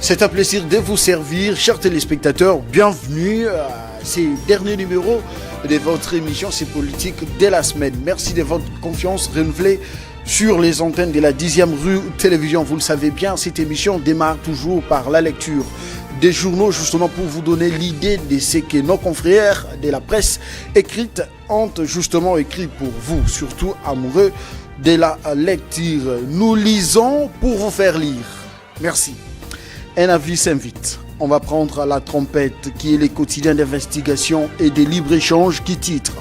C'est un plaisir de vous servir, chers téléspectateurs. Bienvenue à ces derniers numéros de votre émission C'est politique dès la semaine. Merci de votre confiance renouvelée sur les antennes de la 10e rue télévision. Vous le savez bien, cette émission démarre toujours par la lecture des journaux, justement pour vous donner l'idée de ce que nos confrères de la presse écrite ont justement écrit pour vous, surtout amoureux de la lecture. Nous lisons pour vous faire lire. Merci. Un avis s'invite. On va prendre la trompette qui est les quotidiens d'investigation et de libre-échange qui titre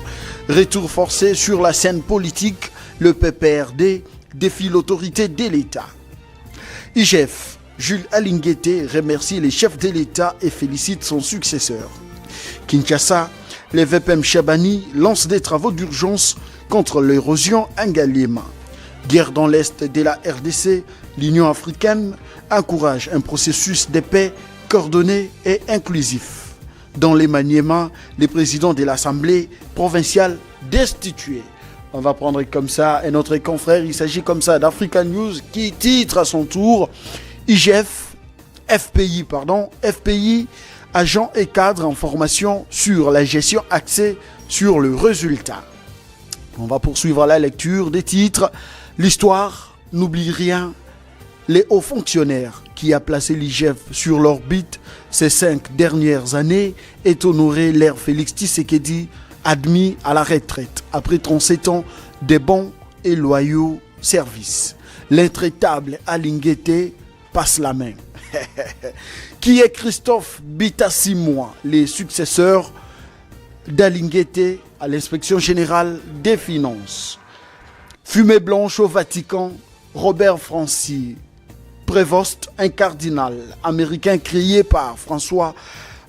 Retour forcé sur la scène politique, le PPRD défie l'autorité de l'État. IGF, Jules Alinguete remercie les chefs de l'État et félicite son successeur. Kinshasa, les VPM Chabani lancent des travaux d'urgence contre l'érosion Ngaliema. Guerre dans l'Est de la RDC, l'Union africaine encourage un processus de paix coordonné et inclusif. Dans les Maniema, les présidents de l'Assemblée provinciale destitués. On va prendre comme ça un autre confrère, il s'agit comme ça d'African News qui titre à son tour FPI, agents et cadres en formation sur la gestion axée sur le résultat. On va poursuivre la lecture des titres. L'histoire n'oublie rien. Les hauts fonctionnaires qui a placé l'IGF sur l'orbite ces 5 dernières années est honoré l'ère Félix Tshisekedi, admis à la retraite après 37 ans de bons et loyaux services. L'intraitable Alinguete passe la main. Qui est Christophe Bitasimoa, les successeurs d'Alinguete à l'inspection générale des finances. Fumée blanche au Vatican, Robert Francis Prévost, un cardinal américain créé par François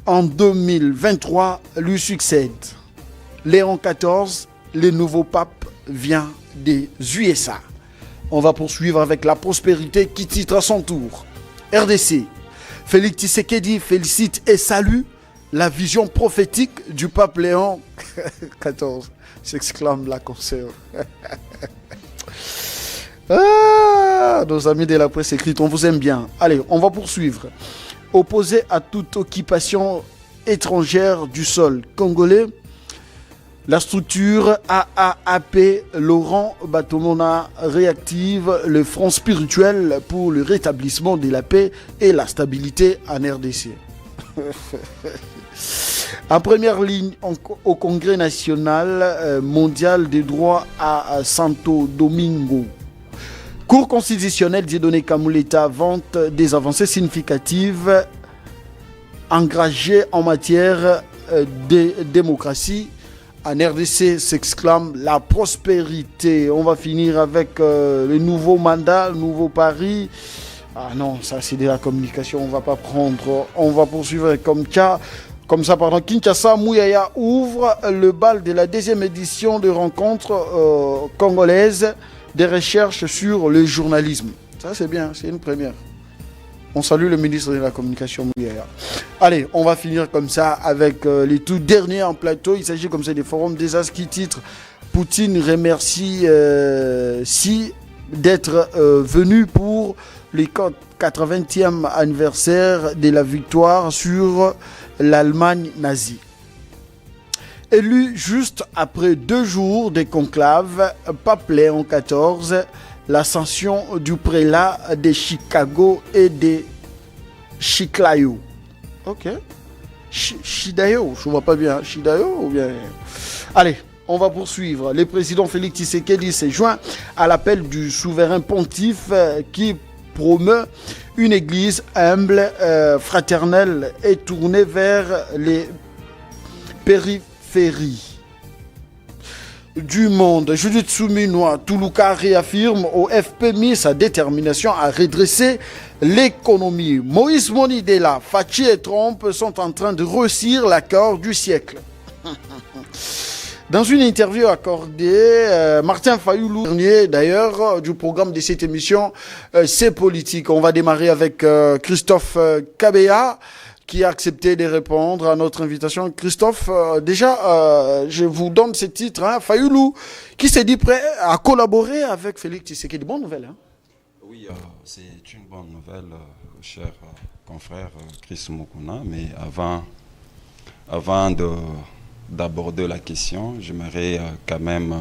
en 2023, lui succède. Léon XIV, le nouveau pape, vient des USA. On va poursuivre avec la prospérité qui titre à son tour. RDC, Félix Tshisekedi félicite et salue la vision prophétique du pape Léon XIV, s'exclame la consoeur. Nos amis de la presse écrite, on vous aime bien. Allez, on va poursuivre. Opposé à toute occupation étrangère du sol congolais, la structure AAAP Laurent Batomona réactive le front spirituel pour le rétablissement de la paix et la stabilité en RDC. En première ligne au Congrès national mondial des droits à Santo Domingo. Cour constitutionnelle Dieudonné Kamuleta vante des avancées significatives engagées en matière de démocratie. En RDC s'exclame la prospérité. On va finir avec le nouveau mandat, le nouveau pari. Ah non, ça c'est de la communication, on va pas prendre. On va poursuivre comme ça, pardon. Kinshasa, Mouyaya ouvre le bal de la 2e édition de rencontres congolaises des recherches sur le journalisme. Ça c'est bien, c'est une première. On salue le ministre de la Communication Mouyaya. Allez, on va finir comme ça avec les tout derniers en plateau. Il s'agit comme ça des forums des As qui titre Poutine remercie d'être venu pour le 80e anniversaire de la victoire sur l'Allemagne nazie. Élu juste après 2 jours de conclave, Pape Léon XIV, l'ascension du prélat de Chicago et de Chiclayo. Ok. Chidayo, je ne vois pas bien. Chidayo ou bien. Allez, on va poursuivre. Le président Félix Tshisekedi s'est joint à l'appel du souverain pontife qui promeut une église humble, fraternelle et tournée vers les périphéries du monde. Judith Souminois Toulouka réaffirme au FPMI sa détermination à redresser l'économie. Moïse Monidela, Fachi et Trump sont en train de réussir l'accord du siècle. Dans une interview accordée, Martin Fayoulou, dernier d'ailleurs du programme de cette émission, C'est politique. On va démarrer avec Christophe Kabea, qui a accepté de répondre à notre invitation. Christophe, je vous donne ce titre, Fayoulou, qui s'est dit prêt à collaborer avec Félix Tshisekedi. Bonne nouvelle. Oui, Oui, c'est une bonne nouvelle, cher confrère Chris Mukuna, mais avant d'aborder la question, j'aimerais quand même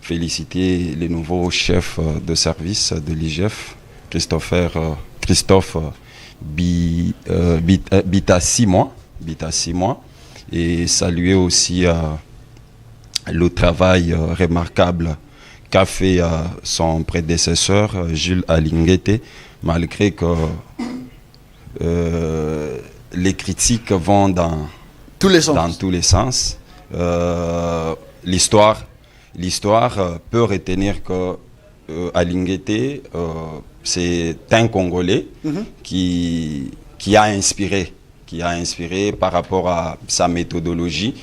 féliciter les nouveaux chefs de service de l'IGF, Christophe Bitassi-Moi, et saluer aussi le travail remarquable qu'a fait son prédécesseur, Jules Alinguete, malgré que les critiques vont dans tous les sens. L'histoire peut retenir que Alinguete, c'est un Congolais qui a inspiré par rapport à sa méthodologie,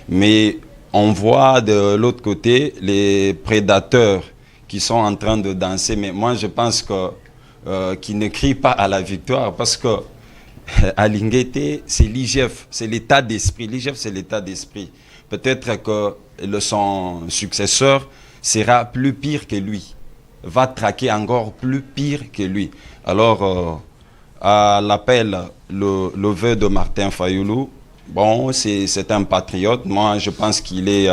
mais on voit de l'autre côté les prédateurs qui sont en train de danser, mais moi je pense qu'ils ne crient pas à la victoire, parce que Alinguete, c'est l'IGF, c'est l'état d'esprit. L'IGF, c'est l'état d'esprit. Peut-être que son successeur sera plus pire que lui, va traquer encore plus pire que lui. Alors, à l'appel, le vœu de Martin Fayoulou, bon, c'est un patriote. Moi, je pense qu'il est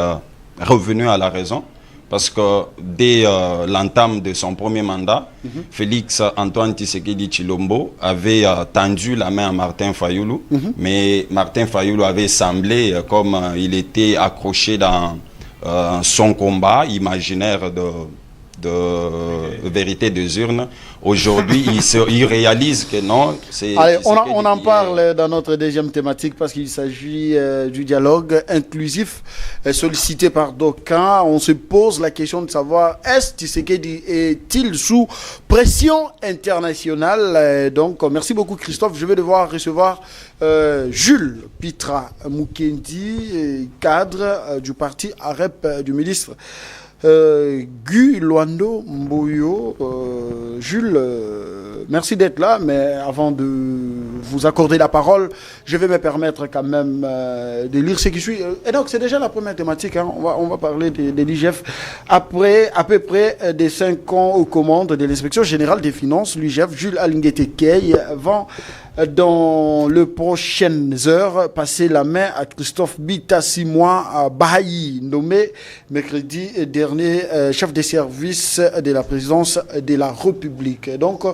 revenu à la raison, parce que dès l'entame de son premier mandat, Félix Antoine Tshisekedi Tshilombo avait tendu la main à Martin Fayoulou, mais Martin Fayoulou avait semblé comme il était accroché dans son combat imaginaire de vérité des urnes. Aujourd'hui, il réalise que non. Allez, on en parle dans notre deuxième thématique, parce qu'il s'agit du dialogue inclusif sollicité par d'aucuns. On se pose la question de savoir, est-il sous pression internationale? Donc, merci beaucoup Christophe. Je vais devoir recevoir Jules Pitra Mukendi, cadre du parti AREP du ministre Guy Luando Mboyo. Jules, merci d'être là, mais avant de vous accorder la parole, je vais me permettre quand même de lire ce qui suit. Et donc, c'est déjà la première thématique, hein. On va parler de l'IGF. Après à peu près des 5 ans aux commandes de l'inspection générale des finances, l'IGF, Jules Alinguete Key, vend dans les prochaines heures passer la main à Christophe Bitassi-Moi Bahayi, nommé mercredi dernier chef des services de la présidence de la République. Donc,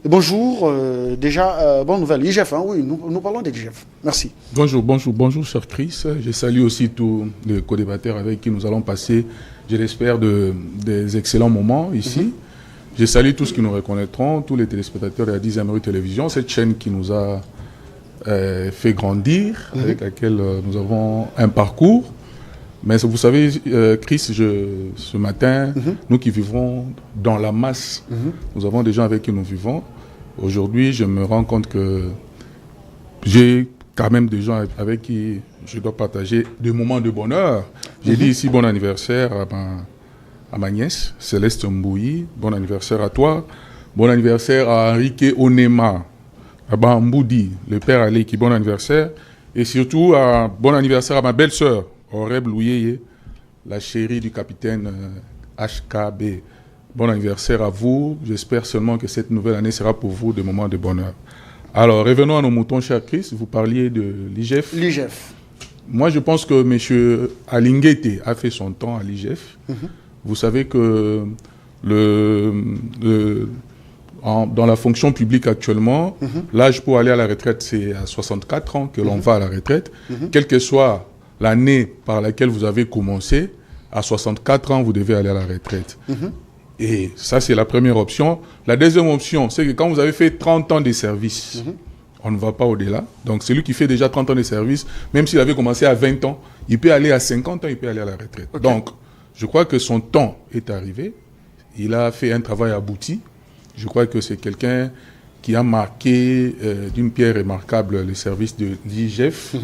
bonjour, déjà, bonne nouvelle. l'IGF, hein, oui, nous parlons de l'IGF. Merci. Bonjour, cher Chris. Je salue aussi tous les co-débatteurs avec qui nous allons passer, je l'espère, des excellents moments ici. Je salue tous qui nous reconnaîtront, tous les téléspectateurs de la 10e rue Télévision, cette chaîne qui nous a fait grandir, avec laquelle nous avons un parcours. Mais vous savez, Chris, ce matin, nous qui vivons dans la masse, nous avons des gens avec qui nous vivons. Aujourd'hui, je me rends compte que j'ai quand même des gens avec qui je dois partager des moments de bonheur. J'ai dit ici bon anniversaire à ma nièce, Céleste Mbouyi, bon anniversaire à toi. Bon anniversaire à Enrique Onema, à Bamboudi, le père Aleki, bon anniversaire. Et surtout, bon anniversaire à ma belle-sœur, Oreb Louyeye, la chérie du capitaine HKB. Bon anniversaire à vous. J'espère seulement que cette nouvelle année sera pour vous des moments de bonheur. Alors, revenons à nos moutons, cher Chris. Vous parliez de l'IGF. L'IGF. Moi, je pense que M. Alinguete a fait son temps à l'IGF. Vous savez que dans la fonction publique actuellement, l'âge pour aller à la retraite, c'est à 64 ans que l'on va à la retraite. Quelle que soit l'année par laquelle vous avez commencé, à 64 ans, vous devez aller à la retraite. Et ça, c'est la première option. La deuxième option, c'est que quand vous avez fait 30 ans de service, on ne va pas au-delà. Donc, celui qui fait déjà 30 ans de service, même s'il avait commencé à 20 ans, il peut aller à 50 ans, il peut aller à la retraite. Okay. Donc, je crois que son temps est arrivé. Il a fait un travail abouti. Je crois que c'est quelqu'un qui a marqué d'une pierre remarquable le service de l'IGF.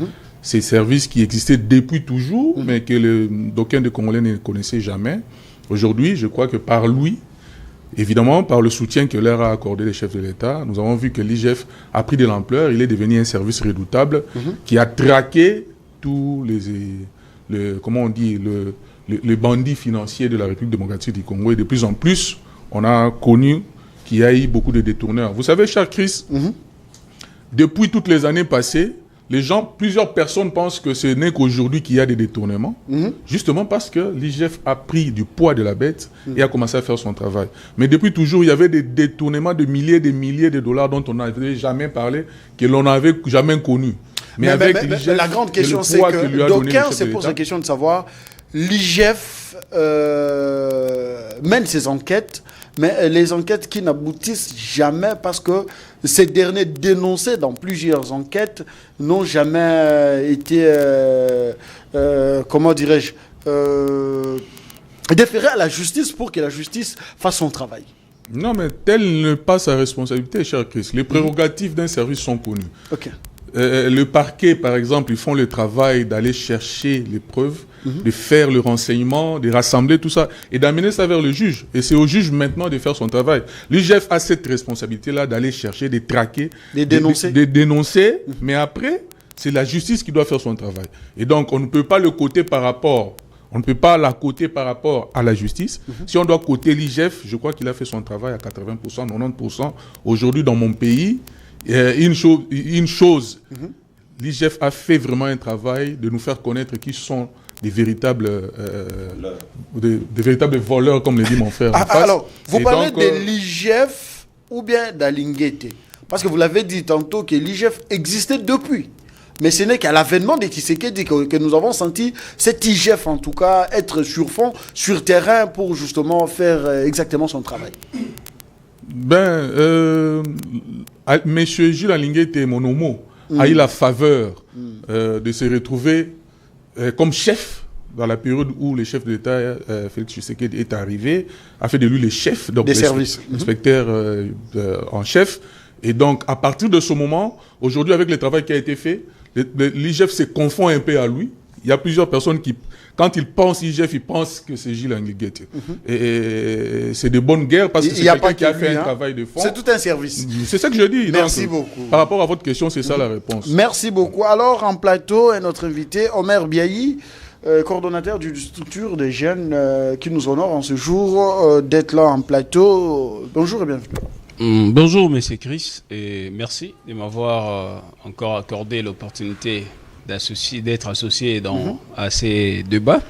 Ces services qui existaient depuis toujours, mais que d'aucuns des Congolais ne connaissaient jamais. Aujourd'hui, je crois que par lui, évidemment, par le soutien que leur a accordé les chefs de l'État, nous avons vu que l'IGF a pris de l'ampleur. Il est devenu un service redoutable qui a traqué tous les bandits financiers de la République démocratique du Congo. Et de plus en plus, on a connu qu'il y a eu beaucoup de détourneurs. Vous savez, cher Chris, depuis toutes les années passées, plusieurs personnes pensent que ce n'est qu'aujourd'hui qu'il y a des détournements, justement parce que l'IGF a pris du poids de la bête et a commencé à faire son travail. Mais depuis toujours, il y avait des détournements de milliers de dollars dont on n'avait jamais parlé, que l'on n'avait jamais connu. Mais la grande question, c'est que d'aucuns se posent la question de savoir, l'IGF mène ses enquêtes, mais les enquêtes qui n'aboutissent jamais parce que ces derniers dénoncés dans plusieurs enquêtes n'ont jamais été, comment dirais-je, déférés à la justice pour que la justice fasse son travail. Non, mais telle n'est pas sa responsabilité, cher Chris. Les prérogatives d'un service sont connues. Ok. Le parquet, par exemple, ils font le travail d'aller chercher les preuves, de faire le renseignement, de rassembler tout ça et d'amener ça vers le juge. Et c'est au juge maintenant de faire son travail. L'IGF a cette responsabilité-là d'aller chercher, de traquer, de dénoncer, mais après, c'est la justice qui doit faire son travail. Et donc, on ne peut pas la coter par rapport à la justice. Si on doit coter l'IGF, je crois qu'il a fait son travail à 80%, 90%. Aujourd'hui, dans mon pays, une chose, l'IGF a fait vraiment un travail de nous faire connaître qui sont des véritables voleurs, comme le dit mon frère. Alors, vous parlez de l'IGF ou bien d'Alinguete? Parce que vous l'avez dit tantôt que l'IGF existait depuis. Mais ce n'est qu'à l'avènement de Tshisekedi que nous avons senti cet IGF, en tout cas, être sur fond, sur terrain, pour justement faire exactement son travail. Monsieur Jules Alinguete Monomo a eu la faveur de se retrouver comme chef dans la période où le chef de l'État, Félix Tshisekedi, est arrivé, a fait de lui le chef, donc des services, inspecteur en chef. Et donc, à partir de ce moment, aujourd'hui, avec le travail qui a été fait, l'IGF se confond un peu à lui. Il y a plusieurs personnes qui, quand ils pensent IGF, ils pensent que c'est Gilles Alinguete. Et c'est de bonne guerre parce que c'est quelqu'un qui a fait un travail de fond. C'est tout un service. C'est ça que je dis. Merci beaucoup. Par rapport à votre question, c'est ça la réponse. Merci beaucoup. Alors, en plateau, notre invité, Omer Biayi, coordonnateur d'une structure de jeunes qui nous honore en ce jour d'être là en plateau. Bonjour et bienvenue. Bonjour, monsieur Chris, et merci de m'avoir encore accordé l'opportunité d'être associé à ces débats.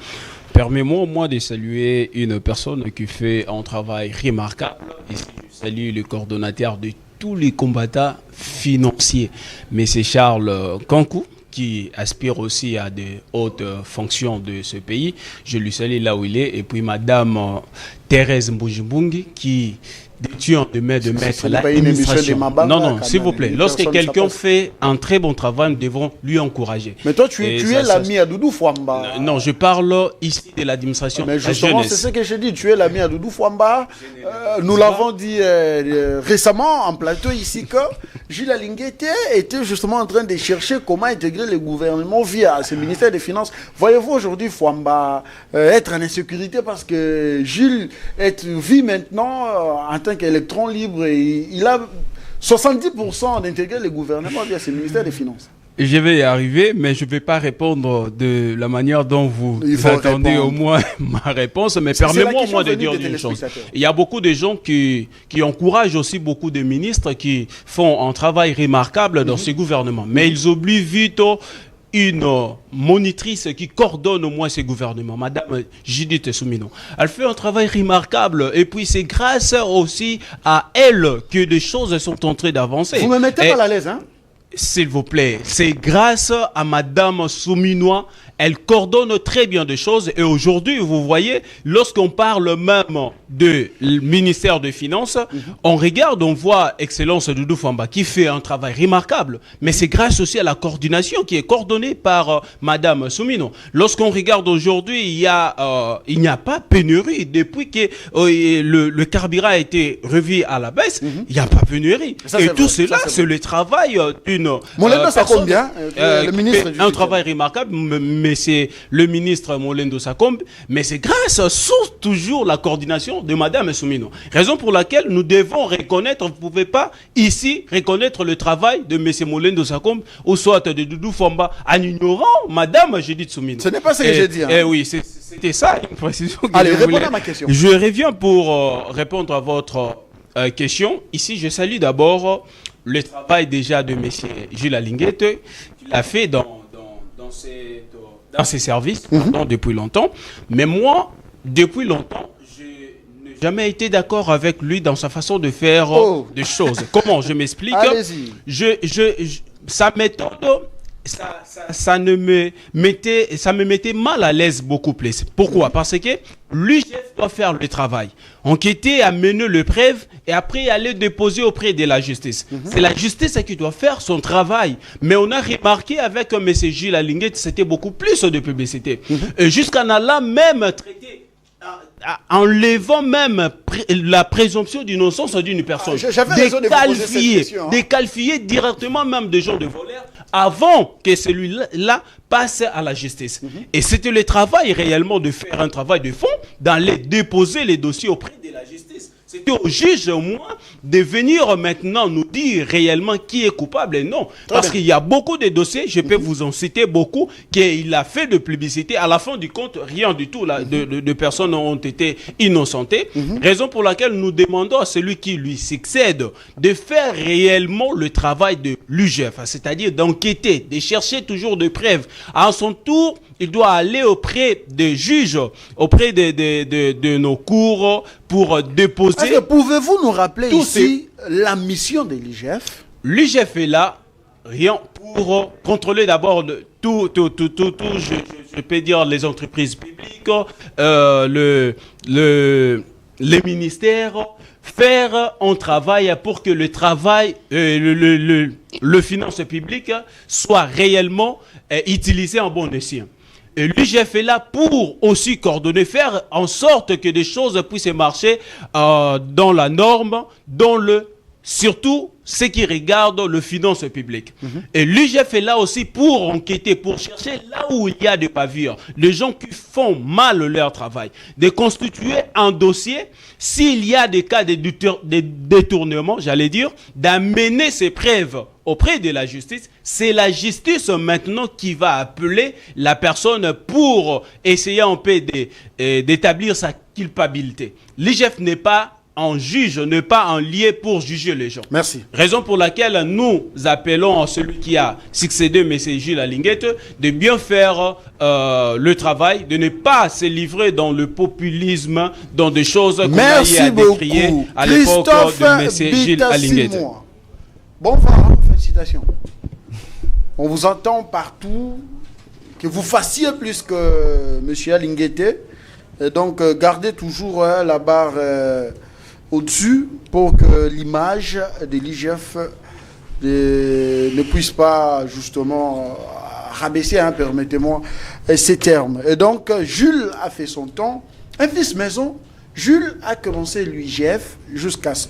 Permets-moi, moi, de saluer une personne qui fait un travail remarquable. Et je salue le coordonnateur de tous les combattants financiers, M. Charles Kankou, qui aspire aussi à de hautes fonctions de ce pays. Je lui salue là où il est. Et puis Madame Thérèse Mbujimbungi, qui détient de mettre l'administration. Non, s'il vous plaît. Lorsque quelqu'un fait un très bon travail, nous devons lui encourager. Mais toi, tu es l'ami à Doudou Fouamba. Non, je parle ici de l'administration. Mais justement, c'est ce que je dis. Tu es l'ami à Doudou Fouamba. Nous l'avons dit récemment en plateau ici que Gilles Alinguete était justement en train de chercher comment intégrer le gouvernement via ce ministère des Finances. Voyez-vous aujourd'hui Fouamba être en insécurité parce que Gilles vit maintenant en tant qu'électron libre et il a 70% d'intégrer le gouvernement via ce ministère des Finances. Je vais y arriver, mais je ne vais pas répondre de la manière dont vous attendez au moins ma réponse. Mais permettez-moi moi de dire une chose. Il y a beaucoup de gens qui encouragent aussi beaucoup de ministres qui font un travail remarquable dans ce gouvernement. Mais ils oublient vite une monitrice qui coordonne au moins ces gouvernements, Madame Judith Soumino. Elle fait un travail remarquable et puis c'est grâce aussi à elle que des choses sont en train d'avancer. Vous me mettez mal à l'aise, hein? S'il vous plaît, c'est grâce à Madame Souminois, elle coordonne très bien des choses et aujourd'hui, vous voyez, lorsqu'on parle même du ministère des Finances, on regarde, on voit Excellence Doudou Fouamba qui fait un travail remarquable, mais c'est grâce aussi à la coordination qui est coordonnée par Madame Soumino. Lorsqu'on regarde aujourd'hui, il n'y a pas pénurie depuis que le carburant a été revu à la baisse, il n'y a pas pénurie. Ça, et tout cela, c'est le travail d'une Molendo Sakombe, le ministre un travail remarquable, mais c'est le ministre Molendo Sakombe, mais c'est grâce sous toujours la coordination de Madame Soumino. Raison pour laquelle nous devons reconnaître, vous ne pouvez pas ici reconnaître le travail de M. Molendo Sakombe ou soit de Doudou Fouamba en ignorant Madame Judith Soumino. Ce n'est pas ce que j'ai dit. Hein. Oui, c'était ça une précision. Allez, répondez à ma question. Je reviens pour répondre à votre question, ici, je salue d'abord le travail déjà de M. Jules Alinguette, qu'il a fait dans ses services depuis longtemps. Mais moi, depuis longtemps, je n'ai jamais été d'accord avec lui dans sa façon de faire des choses. Comment? Je m'explique. Sa méthode, ça me mettait mal à l'aise beaucoup plus. Pourquoi? Parce que l'UGF doit faire le travail, enquêter, amener le preuve et après aller déposer auprès de la justice. C'est la justice qui doit faire son travail. Mais on a remarqué avec M. Gilles Alinguette, c'était beaucoup plus de publicité. Jusqu'en allant même traiter, enlevant même la présomption d'innocence d'une personne. Déqualifier directement même des gens de voleurs avant que celui-là passe à la justice. Et c'était le travail réellement de faire un travail de fond, d'aller déposer les dossiers auprès de la justice. C'était au juge, au moins, de venir maintenant nous dire réellement qui est coupable et non. Parce qu'il y a beaucoup de dossiers, je peux vous en citer beaucoup, qu'il a fait de publicité. À la fin du compte, rien du tout de personnes ont été innocentées. Raison pour laquelle nous demandons à celui qui lui succède de faire réellement le travail de l'UGF, c'est-à-dire d'enquêter, de chercher toujours des preuves. À son tour, il doit aller auprès des juges, auprès de nos cours pour déposer. Pouvez-vous nous rappeler ici la mission de l'IGF? L'IGF est là, rien pour contrôler d'abord tout, je peux dire les entreprises publiques, les ministères, faire un travail pour que le travail, le finance publique soit réellement utilisé en bon escient. Et l'UGF est là pour aussi coordonner, faire en sorte que des choses puissent marcher dans la norme, surtout ce qui regarde le finance public. Et l'UGF est là aussi pour enquêter, pour chercher là où il y a des pavures, les gens qui font mal leur travail, de constituer un dossier, s'il y a des cas de détournement, j'allais dire, d'amener ces preuves auprès de la justice. C'est la justice maintenant qui va appeler la personne pour essayer un peu d'établir sa culpabilité. L'IGF n'est pas un juge, n'est pas un lié pour juger les gens. Merci. Raison pour laquelle nous appelons à celui qui a succédé M. Gilles Alinguette de bien faire le travail, de ne pas se livrer dans le populisme, dans des choses qu'on a décriées à l'époque de M. Gilles Alinguette. Bon vent, félicitations. On vous entend partout, que vous fassiez plus que M. Alinguette. Et donc, gardez toujours la barre au-dessus pour que l'image de l'IGF ne puisse pas justement rabaisser, permettez-moi ces termes. Et donc, Jules a fait son temps. Un fils maison, Jules a commencé l'IGF jusqu'à ce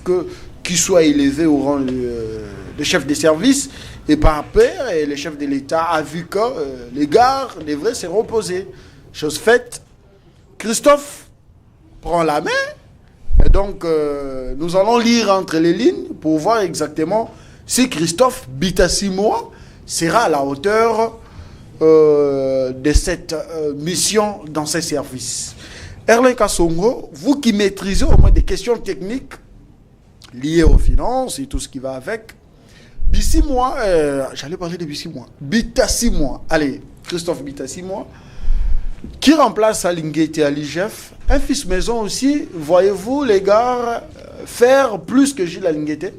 qu'il soit élevé au rang de chef de service. Et par père, le chef de l'État a vu que les gars devraient se reposer. Chose faite, Christophe prend la main. Et donc, nous allons lire entre les lignes pour voir exactement si Christophe Bitasimoa sera à la hauteur de cette mission dans ses services. Erlen Kassongo, vous qui maîtrisez au moins des questions techniques liées aux finances et tout ce qui va avec, Bissimoa, j'allais parler de Bissimoa, Bitasimoa, allez, Christophe Bitasimoa, qui remplace Alinguette à l'IGF, un fils maison aussi, voyez-vous les gars faire plus que Gilles Alinguette?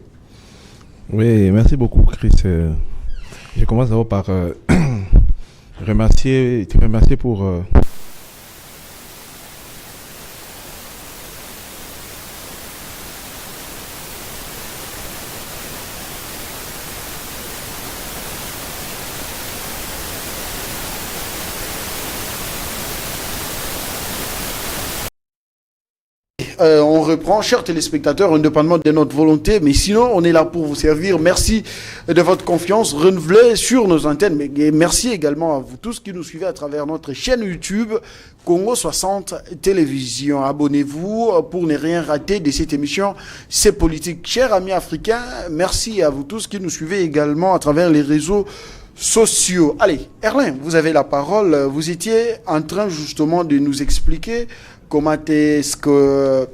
Oui, merci beaucoup Chris. Je commence d'abord par te remercier pour on reprend, chers téléspectateurs, indépendamment de notre volonté, mais sinon on est là pour vous servir. Merci de votre confiance renouvelée sur nos antennes, mais merci également à vous tous qui nous suivez à travers notre chaîne YouTube Congo 60 Télévision. Abonnez-vous pour ne rien rater de cette émission C'est Politique. Chers amis africains, merci à vous tous qui nous suivez également à travers les réseaux sociaux. Allez, Erlen, vous avez la parole. Vous étiez en train justement de nous expliquer comment est-ce que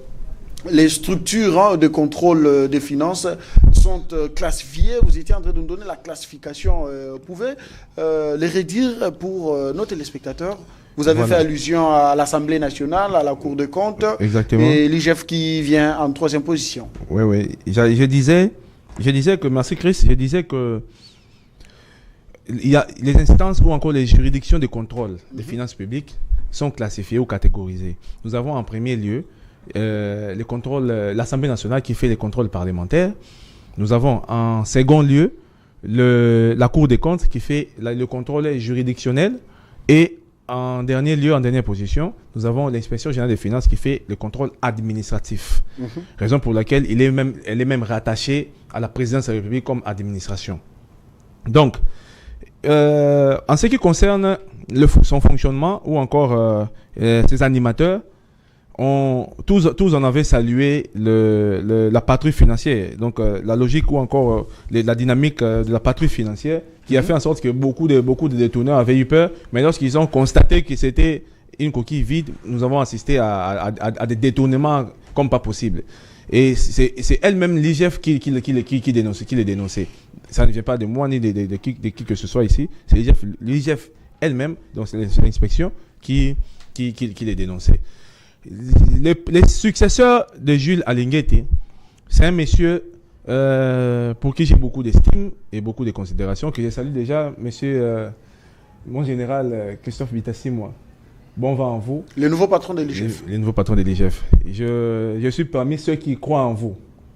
les structures de contrôle des finances sont classifiées. Vous étiez en train de nous donner la classification. Vous pouvez les redire pour nos téléspectateurs? Vous avez fait allusion à l'Assemblée nationale, à la Cour des comptes. Exactement. Et l'IGF qui vient en 3e position. Oui. Je disais que, merci Chris, je disais que il y a les instances ou encore les juridictions de contrôle des finances publiques sont classifiées ou catégorisées. Nous avons en premier lieu les contrôles, l'Assemblée nationale qui fait les contrôles parlementaires. Nous avons en second lieu la Cour des comptes qui fait le contrôle juridictionnel. Et en dernier lieu, en dernière position, nous avons l'inspection générale des finances qui fait le contrôle administratif. Raison pour laquelle elle est même rattachée à la présidence de la République comme administration. Donc, en ce qui concerne son fonctionnement ou encore ses animateurs, tous en avaient salué la patrouille financière, donc la logique ou encore la dynamique de la patrouille financière qui a fait en sorte que beaucoup de détourneurs avaient eu peur, mais lorsqu'ils ont constaté que c'était une coquille vide, nous avons assisté à des détournements comme pas possible. Et c'est elle-même l'IGF qui les dénonçait. Ça ne vient pas de moi ni de qui que ce soit ici, c'est l'IGF elle-même, donc c'est l'inspection qui les dénonçait. Les successeurs de Jules Alinguete, c'est un monsieur pour qui j'ai beaucoup d'estime et beaucoup de considération, que je salue déjà, monsieur, mon général Christophe Bitassi, moi. Bon vent en vous. Le nouveau patron de l'IGF. Le nouveau patron de l'IGF. Je suis parmi ceux qui croient en vous,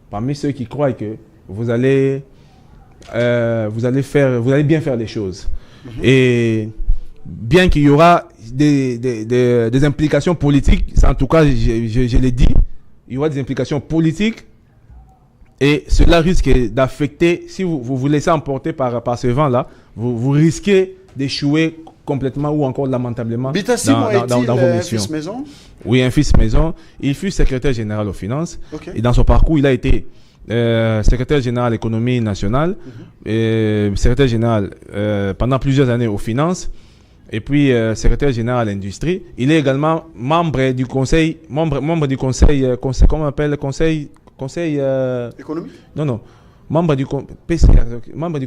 parmi ceux qui croient que vous allez bien faire les choses. Et bien qu'il y aura des implications politiques, en tout cas, je l'ai dit, il y aura des implications politiques et cela risque d'affecter, si vous vous laissez emporter par ce vent-là, vous risquez d'échouer complètement ou encore lamentablement dans vos missions. Fils maison? Oui, un fils maison. Il fut secrétaire général aux finances. Okay. Et dans son parcours, il a été secrétaire général à l'économie nationale, et secrétaire général pendant plusieurs années aux finances, et puis secrétaire général à l'industrie. Il est également membre du conseil, comment on appelle, conseil économique? Non. Membre du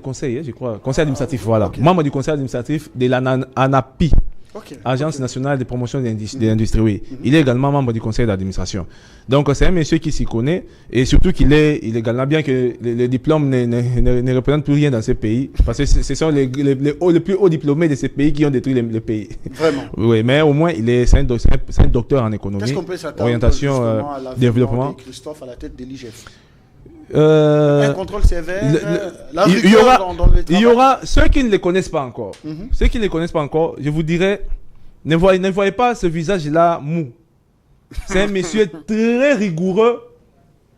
conseil, je crois, conseil administratif, voilà. Okay. Membre du conseil administratif de l'ANAPI. Agence nationale de promotion de l'industrie, oui. Il est également membre du conseil d'administration. Donc, c'est un monsieur qui s'y connaît et surtout il est également, bien que les diplômes ne représentent plus rien dans ce pays, parce que ce sont les plus hauts diplômés de ces pays qui ont détruit le pays. Vraiment. Oui, mais au moins, c'est un docteur en économie, qu'est-ce qu'on peut s'attendre orientation, développement. De Christophe à la tête de l'IGF. Un contrôle sévère, il y aura ceux qui ne les connaissent pas encore. Ceux qui ne les connaissent pas encore, je vous dirais, ne voyez pas ce visage-là mou. C'est un monsieur très rigoureux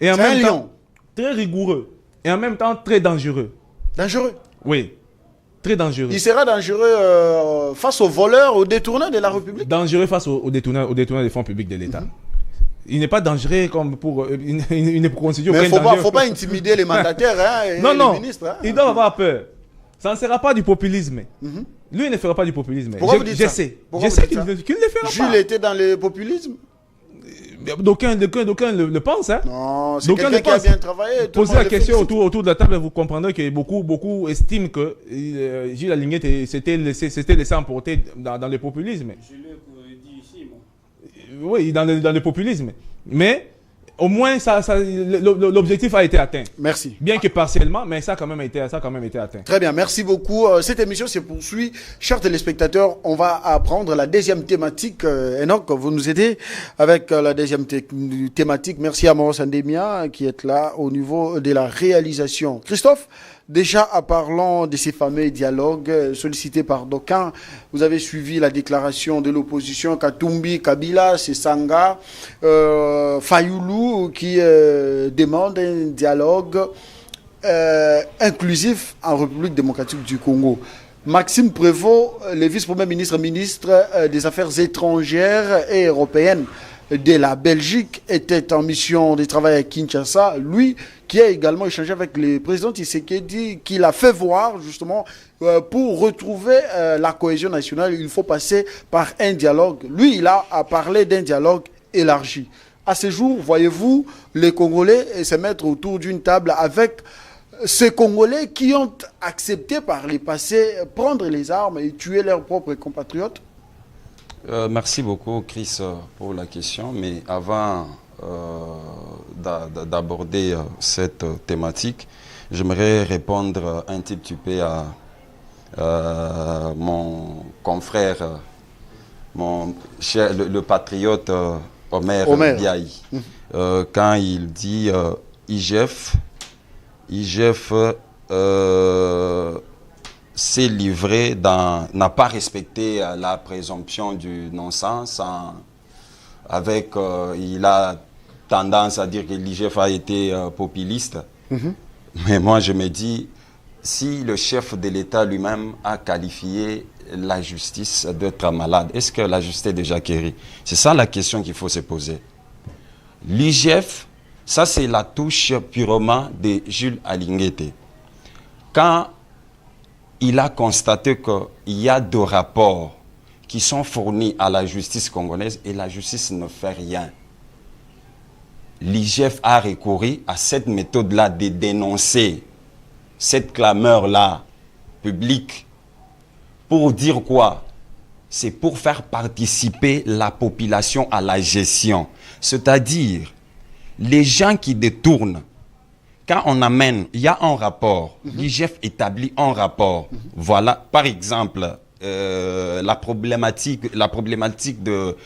et en même temps très rigoureux et en même temps très dangereux. Dangereux? Oui, très dangereux. Il sera dangereux face aux voleurs, aux détourneurs de la République? Dangereux face aux détourneurs des fonds publics de l'État. Il n'est pas dangereux comme pour une procédure. Mais il ne faut pas intimider les mandataires et les ministres. Ils doivent avoir peur. Ça ne sera pas du populisme. Lui, il ne fera pas du populisme. Pourquoi vous dites ça? Je sais qu'il ne le fera pas. Jules était dans le populisme? D'aucuns le pensent. Hein? Non, c'est quelqu'un qui a bien travaillé. Posez la question autour de la table, vous comprendrez que beaucoup estiment que Gilles Alinguete s'était laissé emporter dans le populisme. Je l'ai dit ici, moi. Oui, dans le populisme. Mais au moins, l'objectif a été atteint. Merci. Bien que partiellement, mais ça a quand même été atteint. Très bien, merci beaucoup. Cette émission se poursuit. Chers téléspectateurs, on va apprendre la deuxième thématique. Enoch, vous nous aidez avec la deuxième thématique. Merci à Mauro Sandemia qui est là au niveau de la réalisation. Christophe, déjà, parlons de ces fameux dialogues sollicités par d'aucuns. Vous avez suivi la déclaration de l'opposition Katumbi, Kabila, Sesanga, Fayoulou qui demande un dialogue inclusif en République démocratique du Congo. Maxime Prévost, le vice-premier ministre des Affaires étrangères et européennes de la Belgique, était en mission de travail à Kinshasa. Lui, qui a également échangé avec le président Tshisekedi, qui l'a fait voir justement pour retrouver la cohésion nationale, il faut passer par un dialogue. Lui, il a parlé d'un dialogue élargi. à ce jour, voyez-vous les Congolais se mettre autour d'une table avec ces Congolais qui ont accepté par les passés prendre les armes et tuer leurs propres compatriotes? Merci beaucoup, Chris, pour la question. Mais avant d'aborder cette thématique, j'aimerais répondre un petit peu à mon confrère, le patriote Omer Biaï. Quand il dit IGF s'est livré n'a pas respecté la présomption du non-sens. Il a tendance à dire que l'IGF a été populiste. Mais moi, je me dis, si le chef de l'État lui-même a qualifié la justice d'être malade, est-ce que la justice est déjà guérie? C'est ça la question qu'il faut se poser. L'IGF, ça c'est la touche purement de Jules Alinguete. Quand il a constaté qu'il y a 2 rapports qui sont fournis à la justice congolaise et la justice ne fait rien, l'IGF a recouru à cette méthode-là de dénoncer cette clameur-là publique. Pour dire quoi? C'est pour faire participer la population à la gestion. C'est-à-dire, les gens qui détournent, quand on amène, il y a un rapport, l'IGF établit un rapport. Voilà, par exemple, la problématique de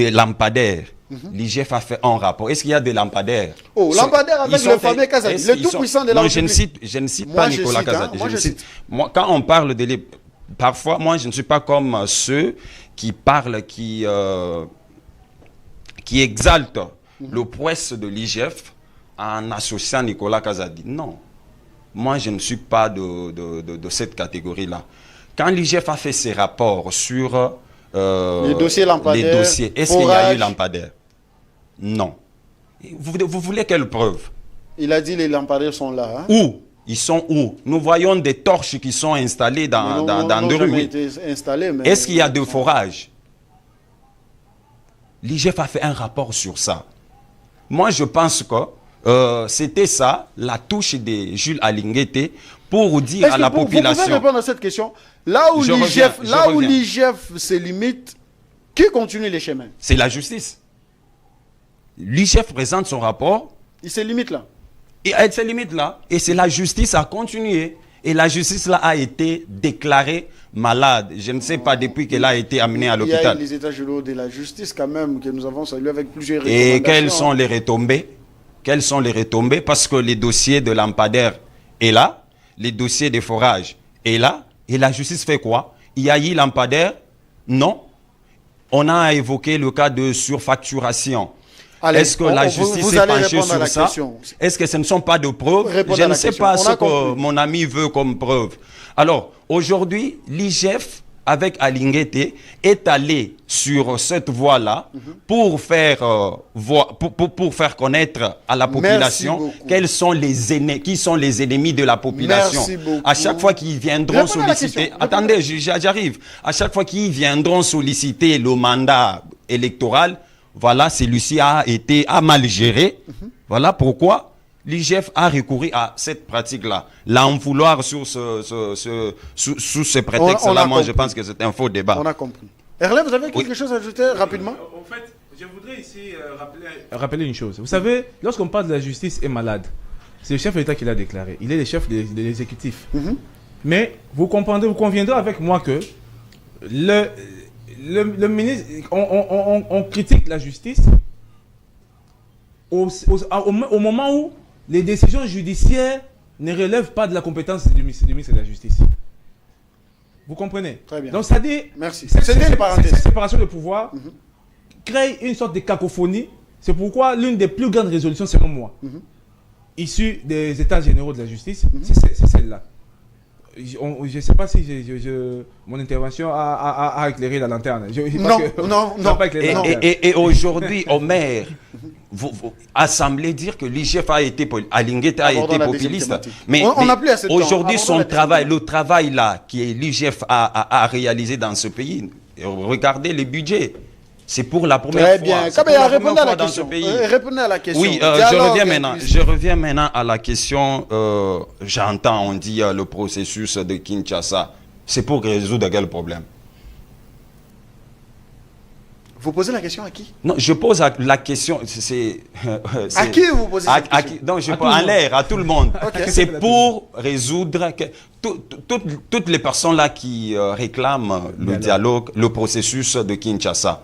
lampadaires. L'IGF a fait un rapport. Est-ce qu'il y a des lampadaires? Oh, lampadaires avec le fameux Kazali, le tout puissant de la République. Je ne cite pas Nicolas Kazali. Moi, quand on parle de... Parfois, moi, je ne suis pas comme ceux qui parlent, qui exaltent le prouesse de l'IGF en associant Nicolas Kazadi. Non. Moi, je ne suis pas de cette catégorie-là. Quand l'IGF a fait ses rapports sur les dossiers lampadaires, est-ce qu'il y a eu lampadaires? Non. Vous voulez quelle preuve? Il a dit les lampadaires sont là. Hein? Où? Ils sont où? Nous voyons des torches qui sont installées dans deux rues. Est-ce qu'il y a de forage? L'IGF a fait un rapport sur ça. Moi, je pense que c'était ça, la touche de Jules Alinguete pour dire à la population. Vous pouvez répondre à cette question? Là où l'IGF se limite, qui continue les chemins? C'est la justice. L'IGF présente son rapport. Il se limite là. Et elle se limite là. Et c'est la justice à continuer. Et la justice là a été déclarée malade. Je ne sais pas depuis qu'elle a été amenée à l'hôpital. Il y a les états généraux de la justice quand même que nous avons salué avec plusieurs recommandations. Et quelles sont les retombées? Quelles sont les retombées? Parce que les dossiers de lampadaires est là, les dossiers de forage est là. Et la justice fait quoi? Il y a eu lampadaires? Non. On a évoqué le cas de surfacturation. Est-ce que la justice s'est penchée sur ça? Est-ce que ce ne sont pas de preuves? Je ne sais pas ce que mon ami veut comme preuve. Alors, aujourd'hui, l'IGF, avec Alinguete, est allé sur cette voie-là pour faire connaître à la population quels sont qui sont les ennemis de la population. À chaque fois qu'ils viendront solliciter... Attendez, j'arrive. À chaque fois qu'ils viendront solliciter le mandat électoral, voilà, celui-ci a mal géré. Voilà pourquoi l'IGF a recouru à cette pratique-là. Là, en vouloir sous ce prétexte-là, moi, je pense que c'est un faux débat. On a compris. Herlé, vous avez quelque chose à ajouter rapidement? En fait, je voudrais ici rappeler une chose. Vous savez, lorsqu'on parle de la justice est malade, c'est le chef de l'État qui l'a déclaré. Il est le chef de l'exécutif. Mais vous conviendrez avec moi que le ministre, on critique la justice au moment où les décisions judiciaires ne relèvent pas de la compétence du ministre de la Justice. Vous comprenez? Très bien. Donc, ça dit, merci. C'était une parenthèse. Cette séparation de pouvoir crée une sorte de cacophonie. C'est pourquoi l'une des plus grandes résolutions, selon moi, issues des États généraux de la justice, c'est celle-là. Je ne sais pas si mon intervention a éclairé la lanterne. Non. Et aujourd'hui, Omer a semblé dire que l'IGF a été Alinguete a été populiste. Mais aujourd'hui, son travail, le travail là que l'IGF a réalisé dans ce pays, regardez les budgets. C'est pour la première Très fois. bien. C'est pour la Répondez première à la fois dans question. ce pays. Répondez à la question. Oui, je reviens maintenant à la question. J'entends, on dit le processus de Kinshasa. C'est pour résoudre quel problème? Vous posez la question à qui? Non, je pose la question. À qui vous posez cette question? Non, je pose en l'air, à tout le monde. Okay. C'est pour résoudre toutes les personnes là qui réclament le dialogue, le processus de Kinshasa.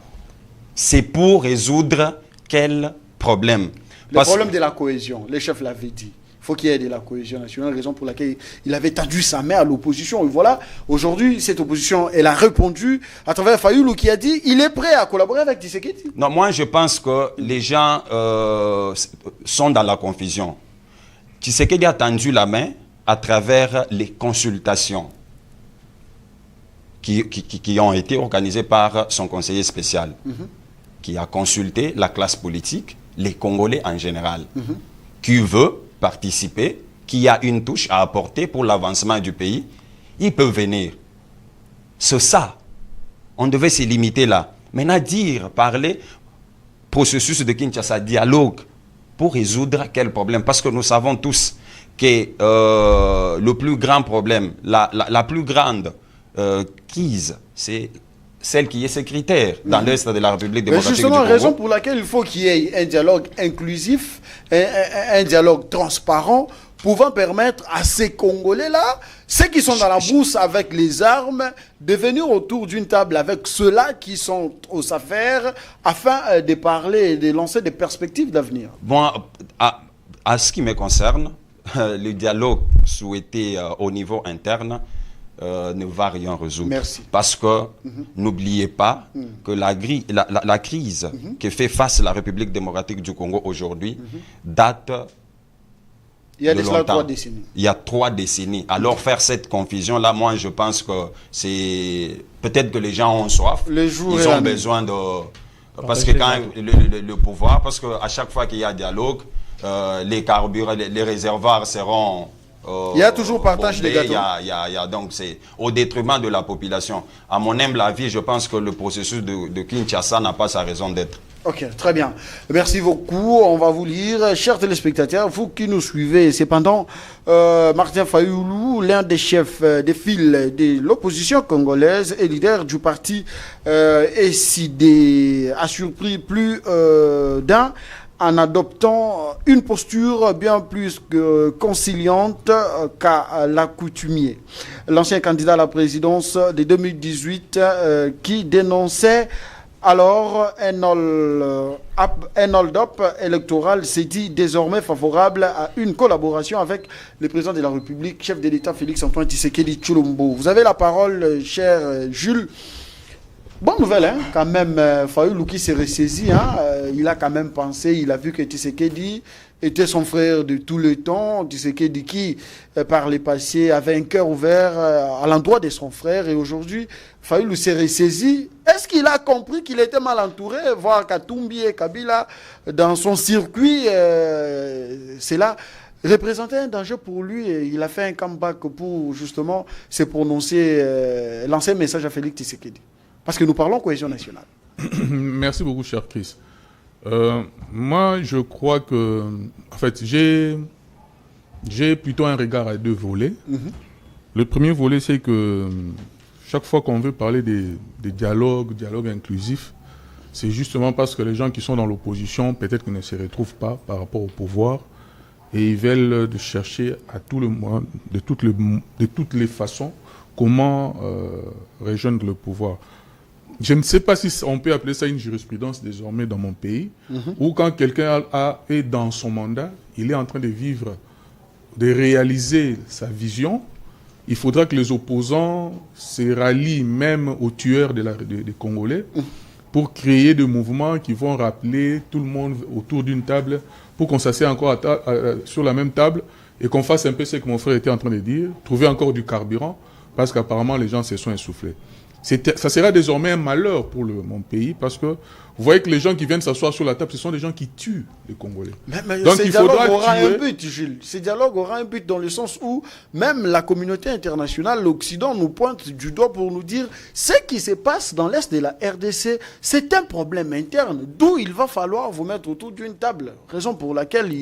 C'est pour résoudre quel problème? Le problème de la cohésion. Les chefs l'avaient dit. Il faut qu'il y ait de la cohésion nationale, raison pour laquelle il avait tendu sa main à l'opposition. Et voilà, aujourd'hui, cette opposition, elle a répondu à travers Fayoulou qui a dit il est prêt à collaborer avec Tshisekedi. Non, moi je pense que les gens sont dans la confusion. Tshisekedi a tendu la main à travers les consultations qui ont été organisées par son conseiller spécial, qui a consulté la classe politique, les Congolais en général, qui veut participer, qui a une touche à apporter pour l'avancement du pays, il peut venir. C'est ça. On devait se limiter là. Maintenant, parler, processus de Kinshasa, dialogue, pour résoudre quel problème? Parce que nous savons tous que le plus grand problème, la plus grande crise, c'est celle qui est sécuritaire dans l'Est de la République démocratique du Congo. Justement, raison pour laquelle il faut qu'il y ait un dialogue inclusif, un dialogue transparent, pouvant permettre à ces Congolais-là, ceux qui sont dans la brousse avec les armes, de venir autour d'une table avec ceux-là qui sont aux affaires, afin de parler et de lancer des perspectives d'avenir. Bon, à ce qui me concerne, le dialogue souhaité au niveau interne ne va rien résoudre. Merci. Parce que n'oubliez pas que la crise que fait face la République démocratique du Congo aujourd'hui date il y a de déjà 3 longtemps. décennies. Il y a 3 décennies. Alors faire cette confusion-là, moi je pense que c'est... Peut-être que les gens ont soif. Le jour Ils et la ont nuit. besoin de... Parce que quand le pouvoir, parce qu'à chaque fois qu'il y a dialogue, les carburants, les réservoirs seront... il y a toujours partage des gâteaux. Donc c'est au détriment de la population. À mon humble avis, je pense que le processus de Kinshasa n'a pas sa raison d'être. Ok, très bien. Merci beaucoup. On va vous lire. Chers téléspectateurs, vous qui nous suivez, cependant, Martin Fayoulou, l'un des chefs des files de l'opposition congolaise et leader du parti SID, a surpris plus d'un en adoptant une posture bien plus que conciliante qu'à l'accoutumier. L'ancien candidat à la présidence de 2018 qui dénonçait alors un hold-up électoral s'est dit désormais favorable à une collaboration avec le président de la République, chef de l'État Félix-Antoine Tshisekedi Tshilombo. Vous avez la parole, cher Jules. Bonne nouvelle, hein, quand même, Fayoulou qui s'est ressaisi, hein, il a quand même pensé, il a vu que Tshisekedi était son frère de tout le temps, Tshisekedi qui, par le passé, avait un cœur ouvert à l'endroit de son frère, et aujourd'hui, Fayoulou s'est ressaisi. Est-ce qu'il a compris qu'il était mal entouré, voir Katumbi et Kabila dans son circuit, cela représentait un danger pour lui, et il a fait un comeback pour justement se prononcer, lancer un message à Félix Tshisekedi. Parce que nous parlons cohésion nationale. Merci beaucoup, cher Chris. Moi, je crois que, en fait, j'ai plutôt un regard à 2 volets. Le premier volet, c'est que chaque fois qu'on veut parler des dialogues inclusifs, c'est justement parce que les gens qui sont dans l'opposition, peut-être qu'ils ne se retrouvent pas par rapport au pouvoir, et ils veulent de chercher à tout le monde, de toutes les façons, comment rejoindre le pouvoir. Je ne sais pas si on peut appeler ça une jurisprudence désormais dans mon pays, où quand quelqu'un est dans son mandat, il est en train de vivre, de réaliser sa vision, il faudra que les opposants se rallient même aux tueurs des Congolais pour créer des mouvements qui vont rappeler tout le monde autour d'une table, pour qu'on s'assied encore sur la même table et qu'on fasse un peu ce que mon frère était en train de dire, trouver encore du carburant, parce qu'apparemment les gens se sont essoufflés. Ça sera désormais un malheur pour mon pays parce que vous voyez que les gens qui viennent s'asseoir sur la table, ce sont des gens qui tuent les Congolais. Mais Donc ce il dialogue faudra aura tuer... un but, Gilles. Ce dialogue aura un but dans le sens où même la communauté internationale, l'Occident nous pointe du doigt pour nous dire ce qui se passe dans l'Est de la RDC, c'est un problème interne, d'où il va falloir vous mettre autour d'une table. Raison pour laquelle